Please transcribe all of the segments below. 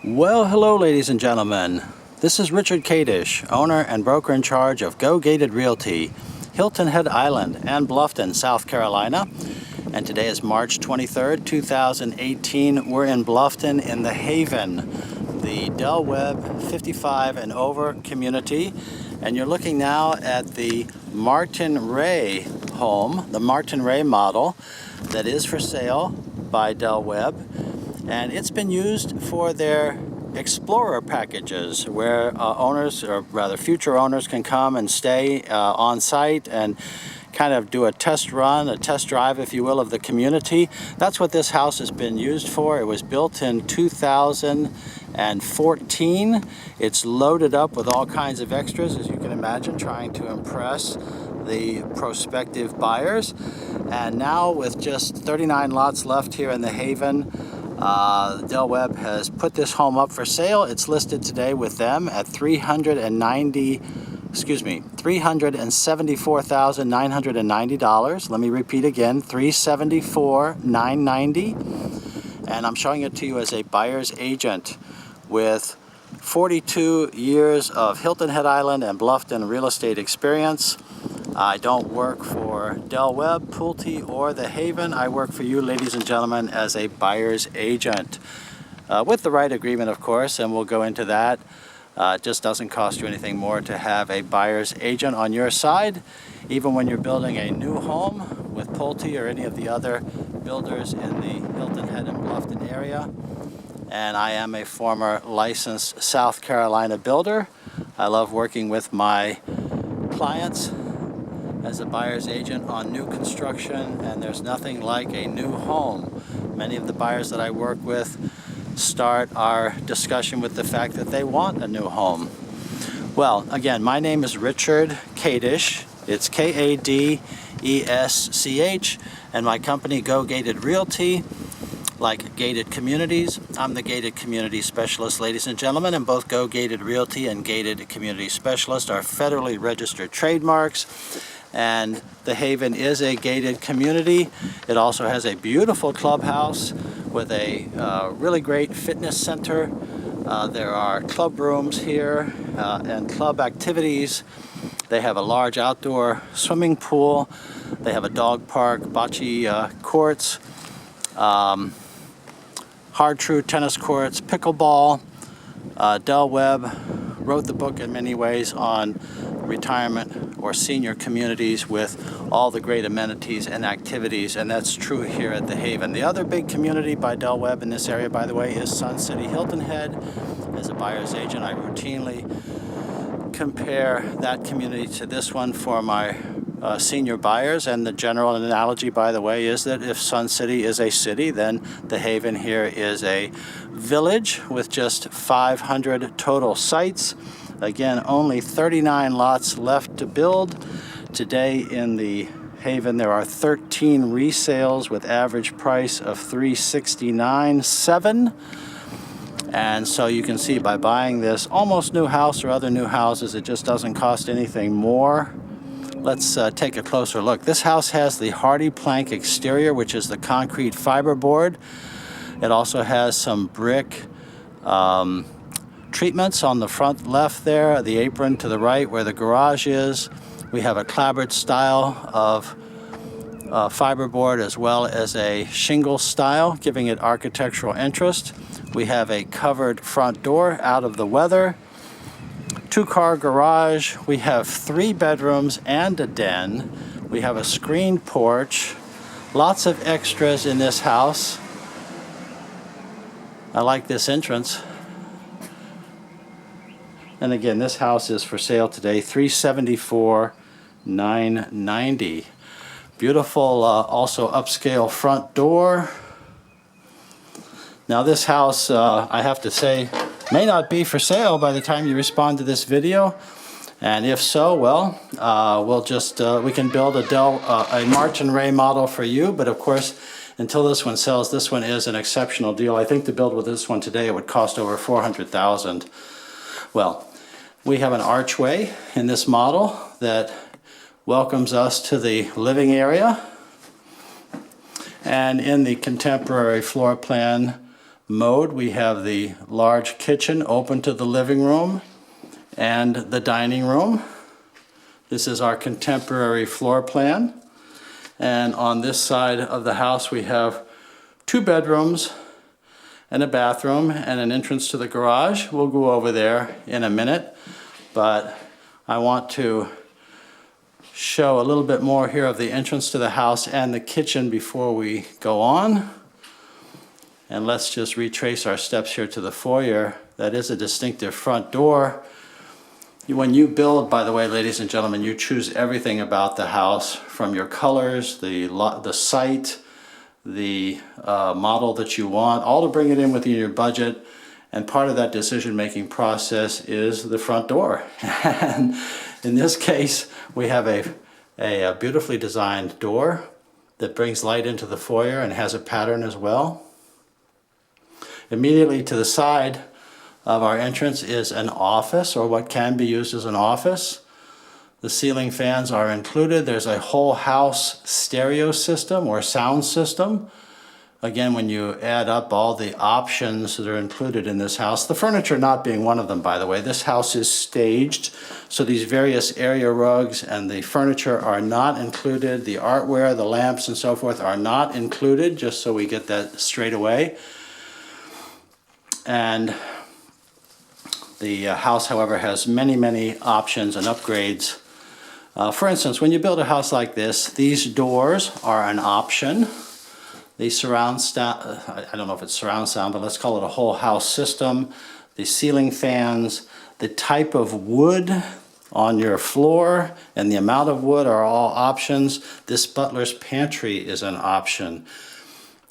Well, hello ladies and gentlemen. This is Richard Kadish, owner and broker in charge of Go Gated Realty, Hilton Head Island and Bluffton, South Carolina. And today is March 23rd, 2018. We're in Bluffton in the Haven, the Del Webb 55 and over community. And you're looking now at the Martin Ray home, the Martin Ray model that is for sale by Del Webb. And it's been used for their Explorer packages where owners, or rather future owners, can come and stay on site and kind of do a test run, a test drive, if you will, of the community. That's what this house has been used for. It was built in 2014. It's loaded up with all kinds of extras, as you can imagine, trying to impress the prospective buyers. And now with just 39 lots left here in the Haven, Del Webb has put this home up for sale. It's listed today with them at $374,990. Let me repeat again, $374,990. And I'm showing it to you as a buyer's agent with 42 years of Hilton Head Island and Bluffton real estate experience. I don't work for Del Webb, Pulte, or the Haven. I work for you, ladies and gentlemen, as a buyer's agent. With the right agreement, of course, and we'll go into that. It just doesn't cost you anything more to have a buyer's agent on your side, even when you're building a new home with Pulte or any of the other builders in the Hilton Head and Bluffton area. And I am a former licensed South Carolina builder. I love working with my clients as a buyer's agent on new construction, and there's nothing like a new home. Many of the buyers that I work with start our discussion with the fact that they want a new home. Well, again, my name is Richard Kadish. It's K-A-D-E-S-C-H, and my company, Go Gated Realty, like gated communities. I'm the gated community specialist, ladies and gentlemen, and both Go Gated Realty and Gated Community Specialist are federally registered trademarks. And the Haven is a gated community. It also has a beautiful clubhouse with a really great fitness center. There are club rooms here and club activities. They have a large outdoor swimming pool. They have a dog park, bocce courts, Hard-Tru tennis courts, pickleball. Del Webb wrote the book in many ways on retirement or senior communities with all the great amenities and activities, and that's true here at the Haven. The other big community by Del Webb in this area, by the way, is Sun City Hilton Head. As a buyer's agent, I routinely compare that community to this one for my senior buyers, and the general analogy, by the way, is that if Sun City is a city, then the Haven here is a village with just 500 total sites. Again, only 39 lots left to build. Today in the Haven there are 13 resales with average price of $369,700. And so you can see by buying this almost new house or other new houses, it just doesn't cost anything more. Let's take a closer look. This house has the hardy plank exterior, which is the concrete fiberboard. It also has some brick treatments on the front left there, the apron to the right where the garage is. We have a clapboard style of fiberboard as well as a shingle style, giving it architectural interest. We have a covered front door out of the weather. Two-car garage. We have 3 bedrooms and a den. We have a screened porch. Lots of extras in this house. I like this entrance. And again, this house is for sale today, $374,990. Beautiful, also upscale front door. Now this house, I have to say, may not be for sale by the time you respond to this video. And if so, well, we can build a Martin Ray model for you. But of course, until this one sells, this one is an exceptional deal. I think to build with this one today, it would cost over $400,000. Well, we have an archway in this model that welcomes us to the living area. And in the contemporary floor plan mode, we have the large kitchen open to the living room and the dining room. This is our contemporary floor plan. And on this side of the house, we have 2 bedrooms and a bathroom and an entrance to the garage. We'll go over there in a minute, but I want to show a little bit more here of the entrance to the house and the kitchen before we go on. And let's just retrace our steps here to the foyer. That is a distinctive front door. When you build, by the way, ladies and gentlemen, you choose everything about the house, from your colors, the site, the model that you want, all to bring it in within your budget. And part of that decision-making process is the front door. And in this case, we have a beautifully designed door that brings light into the foyer and has a pattern as well. Immediately to the side of our entrance is an office, or what can be used as an office. The ceiling fans are included. There's a whole house stereo system or sound system. Again, when you add up all the options that are included in this house, the furniture not being one of them, by the way, this house is staged, so these various area rugs and the furniture are not included. The artware, the lamps and so forth are not included, just so we get that straight away. And the house, however, has many, many options and upgrades. For instance, when you build a house like this, these doors are an option. The surround sound, I don't know if it's surround sound, but let's call it a whole house system. The ceiling fans, the type of wood on your floor and the amount of wood are all options. This butler's pantry is an option.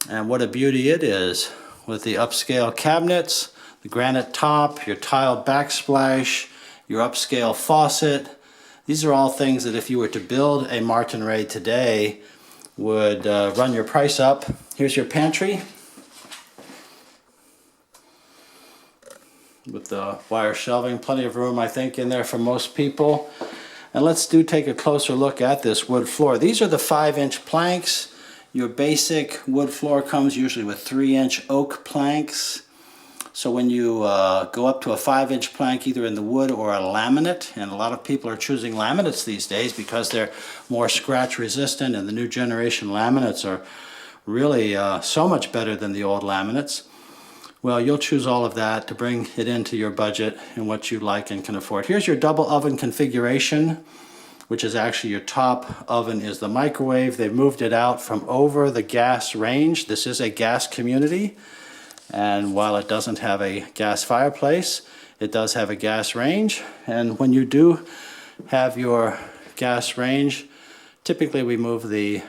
And what a beauty it is, with the upscale cabinets, the granite top, your tile backsplash, your upscale faucet. These are all things that if you were to build a Martin Ray today would run your price up. Here's your pantry with the wire shelving, plenty of room I think in there for most people. And let's take a closer look at this wood floor. These are the 5-inch planks. Your basic wood floor comes usually with 3-inch oak planks. So when you go up to a 5-inch plank, either in the wood or a laminate, and a lot of people are choosing laminates these days because they're more scratch resistant, and the new generation laminates are really so much better than the old laminates. Well, you'll choose all of that to bring it into your budget and what you like and can afford. Here's your double oven configuration, which is actually your top oven is the microwave. They've moved it out from over the gas range. This is a gas community, and while it doesn't have a gas fireplace, it does have a gas range. And when you do have your gas range, typically we move the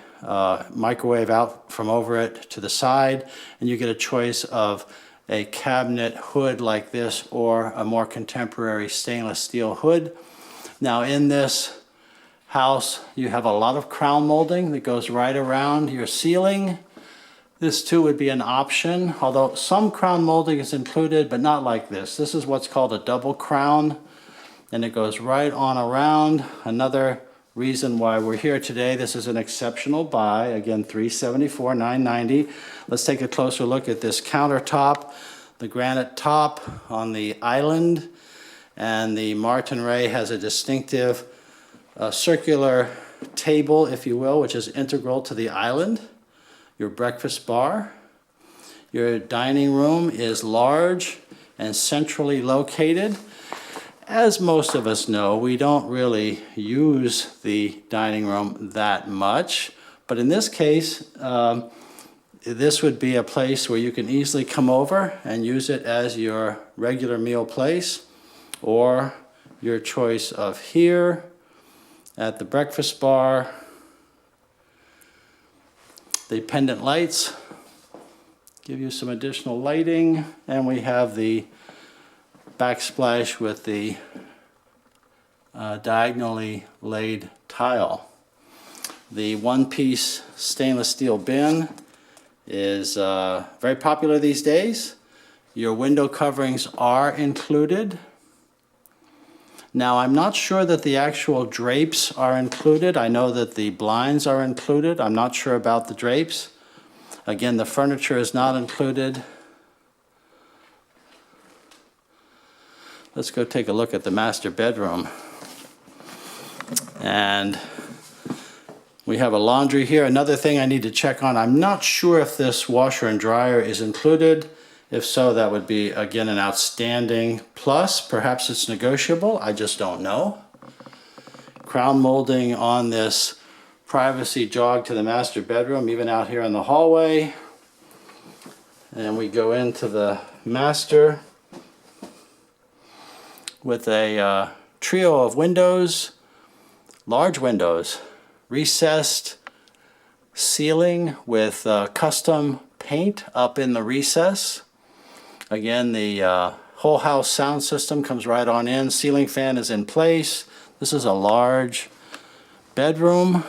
microwave out from over it to the side, and you get a choice of a cabinet hood like this or a more contemporary stainless steel hood. Now in this house, you have a lot of crown molding that goes right around your ceiling. This too would be an option, although some crown molding is included, but not like this. This is what's called a double crown, and it goes right on around. Another reason why we're here today. This is an exceptional buy. Again, $374, $990. Let's take a closer look at this countertop, the granite top on the island, and the Martin Ray has a distinctive circular table, if you will, which is integral to the island. Your breakfast bar. Your dining room is large and centrally located. As most of us know, we don't really use the dining room that much, but in this case, this would be a place where you can easily come over and use it as your regular meal place, or your choice of here at the breakfast bar. The pendant lights give you some additional lighting, and we have the backsplash with the diagonally laid tile. The one-piece stainless steel bin is very popular these days. Your window coverings are included. Now, I'm not sure that the actual drapes are included. I know that the blinds are included. I'm not sure about the drapes. Again, the furniture is not included. let's go take a look at the master bedroom. And we have a laundry here. Another thing I need to check on, I'm not sure if this washer and dryer is included. If so, that would be, again, an outstanding plus. Perhaps it's negotiable, I just don't know. Crown molding on this privacy jog to the master bedroom, even out here in the hallway. And we go into the master with a trio of windows, large windows, recessed ceiling with custom paint up in the recess. Again, the whole house sound system comes right on in. Ceiling fan is in place. This is a large bedroom.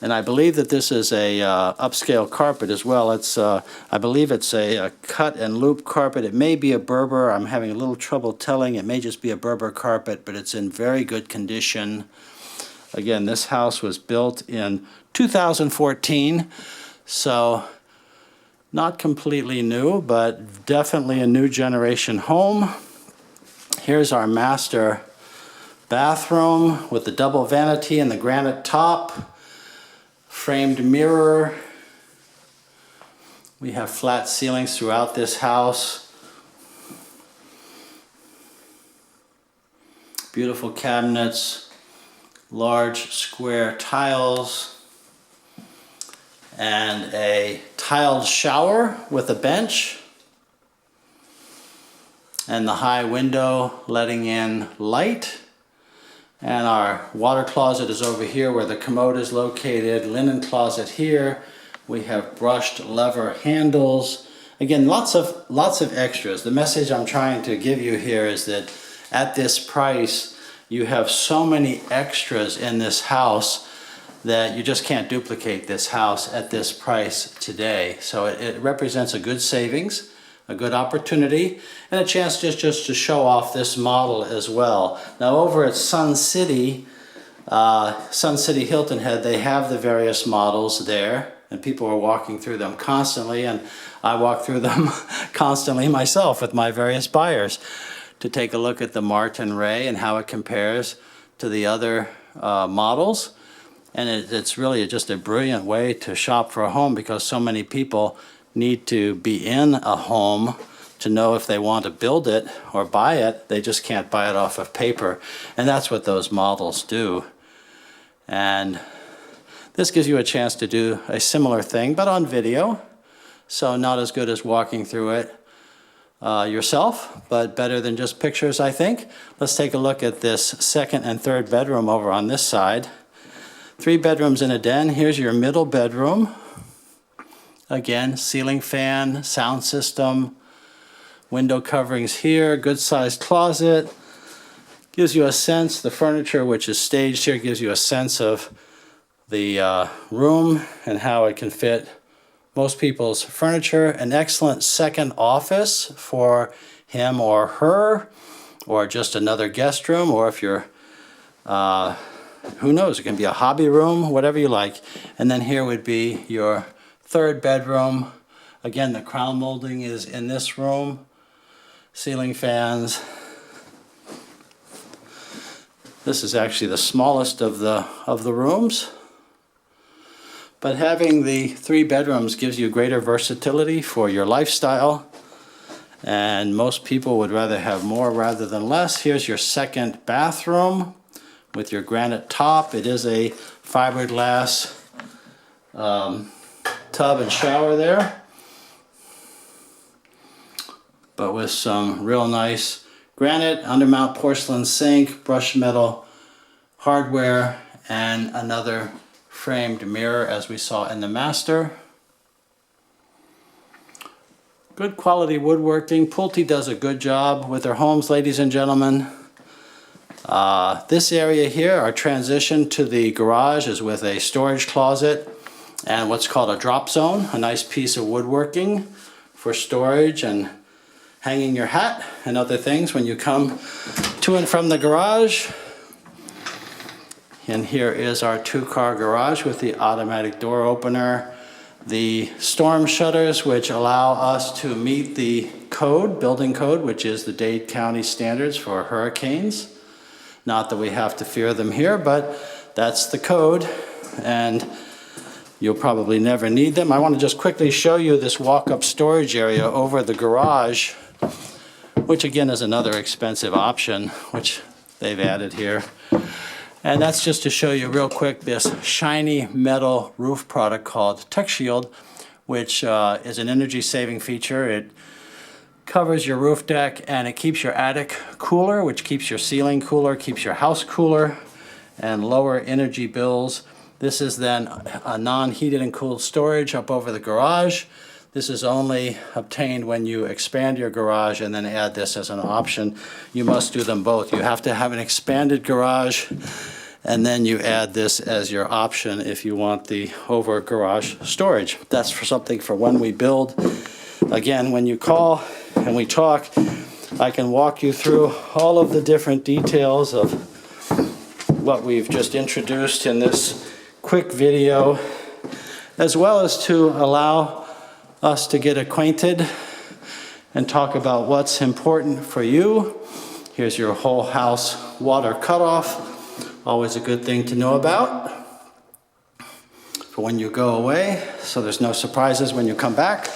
And I believe that this is a upscale carpet as well. It's, I believe it's a cut and loop carpet. It may be a Berber. I'm having a little trouble telling. It may just be a Berber carpet, but it's in very good condition. Again, this house was built in 2014, so not completely new, but definitely a new generation home. Here's our master bathroom with the double vanity and the granite top. Framed mirror. We have flat ceilings throughout this house. Beautiful cabinets, large square tiles, and a tiled shower with a bench, and the high window letting in light. And our water closet is over here where the commode is located. Linen closet here. We have brushed lever handles. Again, lots of extras. The message I'm trying to give you here is that at this price, you have so many extras in this house that you just can't duplicate this house at this price today. So it represents a good savings, a good opportunity, and a chance just to show off this model as well. Now over at Sun City Hilton Head, they have the various models there, and people are walking through them constantly, and I walk through them constantly myself with my various buyers to take a look at the Martin Ray and how it compares to the other models. And it's really just a brilliant way to shop for a home, because so many people need to be in a home to know if they want to build it or buy it. They just can't buy it off of paper, and that's what those models do. And this gives you a chance to do a similar thing, but on video, so not as good as walking through it yourself, but better than just pictures, I think. Let's take a look at this second and third bedroom over on this side. 3 bedrooms and a den. Here's your middle bedroom. Again, ceiling fan, sound system, window coverings here, good sized closet. Gives you a sense, the furniture which is staged here gives you a sense of the room and how it can fit most people's furniture. An excellent second office for him or her, or just another guest room, or if you're, who knows, it can be a hobby room, whatever you like. And then here would be your third bedroom. Again, the crown molding is in this room. Ceiling fans. This is actually the smallest of the rooms. But having the 3 bedrooms gives you greater versatility for your lifestyle. And most people would rather have more rather than less. Here's your second bathroom with your granite top. It is a fiberglass tub and shower there, but with some real nice granite, undermount porcelain sink, brushed metal hardware, and another framed mirror as we saw in the master. Good quality woodworking. Pulte does a good job with their homes, ladies and gentlemen. This area here, our transition to the garage, is with a storage closet and what's called a drop zone, a nice piece of woodworking for storage and hanging your hat and other things when you come to and from the garage. And here is our 2-car garage with the automatic door opener, the storm shutters which allow us to meet the code, building code, which is the Dade County standards for hurricanes. Not that we have to fear them here, but that's the code, and you'll probably never need them. I want to just quickly show you this walk-up storage area over the garage, which again is another expensive option, which they've added here. And that's just to show you real quick this shiny metal roof product called Tech Shield, which is an energy saving feature. It covers your roof deck and it keeps your attic cooler, which keeps your ceiling cooler, keeps your house cooler, and lower energy bills. This is then a non-heated and cooled storage up over the garage. This is only obtained when you expand your garage and then add this as an option. You must do them both. You have to have an expanded garage, and then you add this as your option if you want the over garage storage. That's for something for when we build. Again, when you call and we talk, I can walk you through all of the different details of what we've just introduced in this quick video, as well as to allow us to get acquainted and talk about what's important for you. Here's your whole house water cutoff, always a good thing to know about for when you go away, so there's no surprises when you come back.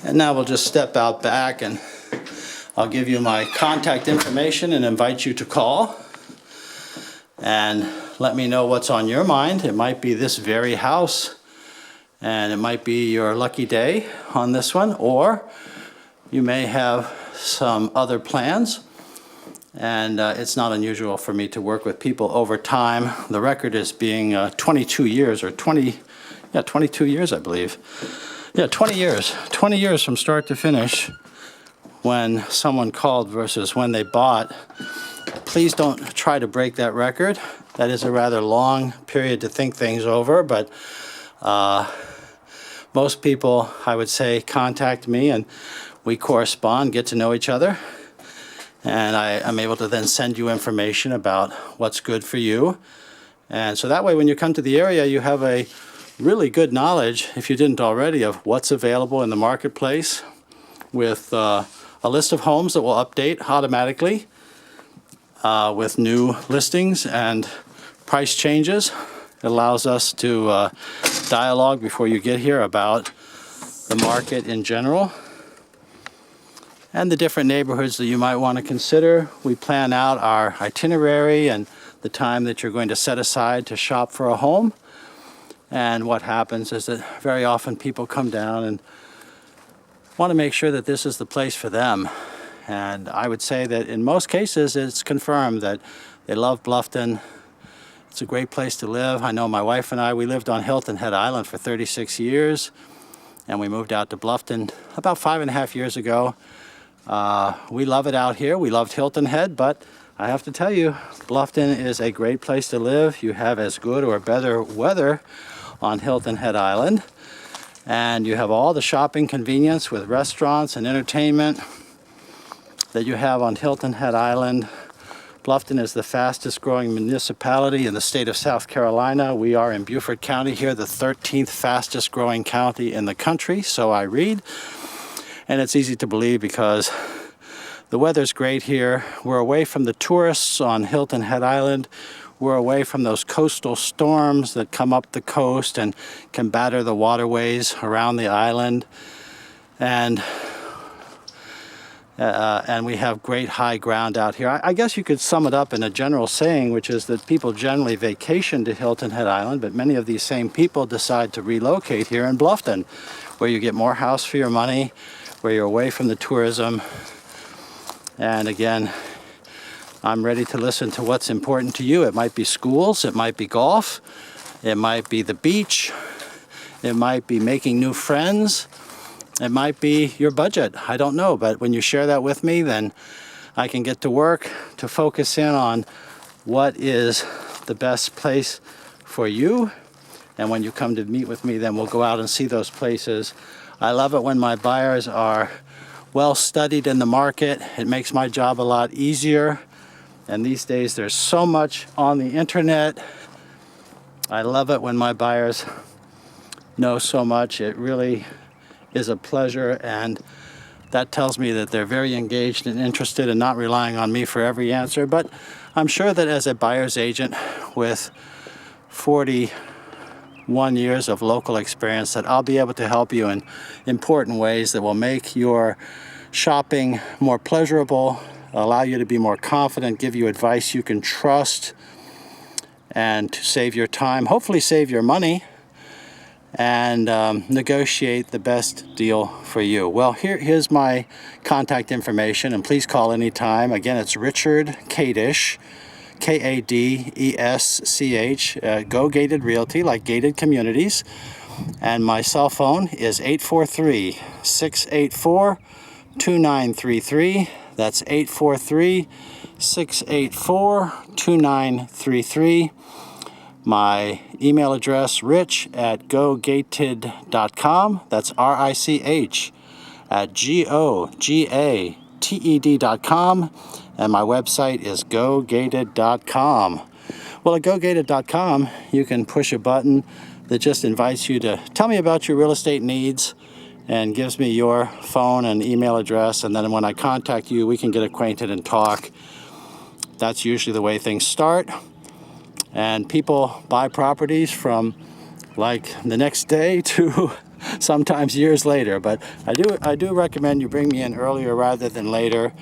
And now we'll just step out back and I'll give you my contact information and invite you to call and let me know what's on your mind. It might be this very house, and it might be your lucky day on this one, or you may have some other plans. And it's not unusual for me to work with people over time. The record is being 22 years, or 22 years, I believe. Yeah, 20 years. 20 years from start to finish when someone called versus when they bought. Please don't try to break that record. That is a rather long period to think things over, but most people, I would say, contact me and we correspond, get to know each other, and I'm able to then send you information about what's good for you. And so that way, when you come to the area, you have a really good knowledge, if you didn't already, of what's available in the marketplace, with a list of homes that will update automatically with new listings and price changes. It allows us to dialogue before you get here about the market in general and the different neighborhoods that you might want to consider. We plan out our itinerary and the time that you're going to set aside to shop for a home. And what happens is that very often people come down and want to make sure that this is the place for them. And I would say that in most cases it's confirmed that they love Bluffton. It's a great place to live. I know my wife and I, we lived on Hilton Head Island for 36 years, and we moved out to Bluffton about 5.5 years ago. We love it out here. We loved Hilton Head, but I have to tell you, Bluffton is a great place to live. You have as good or better weather on Hilton Head Island, and you have all the shopping convenience with restaurants and entertainment that you have on Hilton Head Island. Bluffton is the fastest growing municipality in the state of South Carolina. We are in Beaufort County here, the 13th fastest growing county in the country, so I read. And it's easy to believe because the weather's great here. We're away from the tourists on Hilton Head Island. We're away from those coastal storms that come up the coast and can batter the waterways around the island. And we have great high ground out here. I guess you could sum it up in a general saying, which is that people generally vacation to Hilton Head Island, but many of these same people decide to relocate here in Bluffton, where you get more house for your money, where you're away from the tourism. And again, I'm ready to listen to what's important to you. It might be schools, it might be golf, it might be the beach, it might be making new friends. It might be your budget. I don't know, but when you share that with me, then I can get to work to focus in on what is the best place for you. And when you come to meet with me, then we'll go out and see those places. I love it when my buyers are well studied in the market. It makes my job a lot easier. And these days there's so much on the internet. I love it when my buyers know so much. It really is a pleasure, and that tells me that they're very engaged and interested and not relying on me for every answer. But I'm sure that as a buyer's agent with 41 years of local experience, that I'll be able to help you in important ways that will make your shopping more pleasurable, allow you to be more confident, give you advice you can trust, and to save your time, hopefully save your money, and negotiate the best deal for you. Well, here's my contact information, and please call anytime. Again, it's Richard Kadesh, Kadesch, Go Gated Realty, like gated communities. And my cell phone is 843-684-2933. That's 843-684-2933. My email address, rich@gogated.com. That's RICH at GOGATED.com. And my website is gogated.com. Well, at gogated.com, you can push a button that just invites you to tell me about your real estate needs and gives me your phone and email address. And then when I contact you, we can get acquainted and talk. That's usually the way things start. And people buy properties from like the next day to sometimes years later. But I do recommend you bring me in earlier rather than later.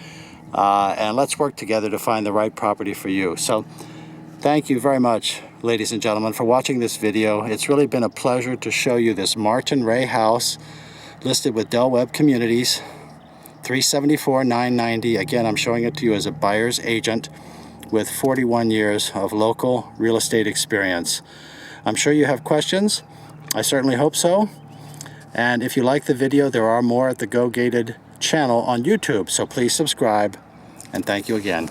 And let's work together to find the right property for you. So thank you very much, ladies and gentlemen, for watching this video. It's really been a pleasure to show you this Martin Ray house listed with Del Webb Communities, $374,990. Again, I'm showing it to you as a buyer's agent with 41 years of local real estate experience. I'm sure you have questions. I certainly hope so. And if you like the video, there are more at the Go Gated channel on YouTube, so please subscribe, and thank you again.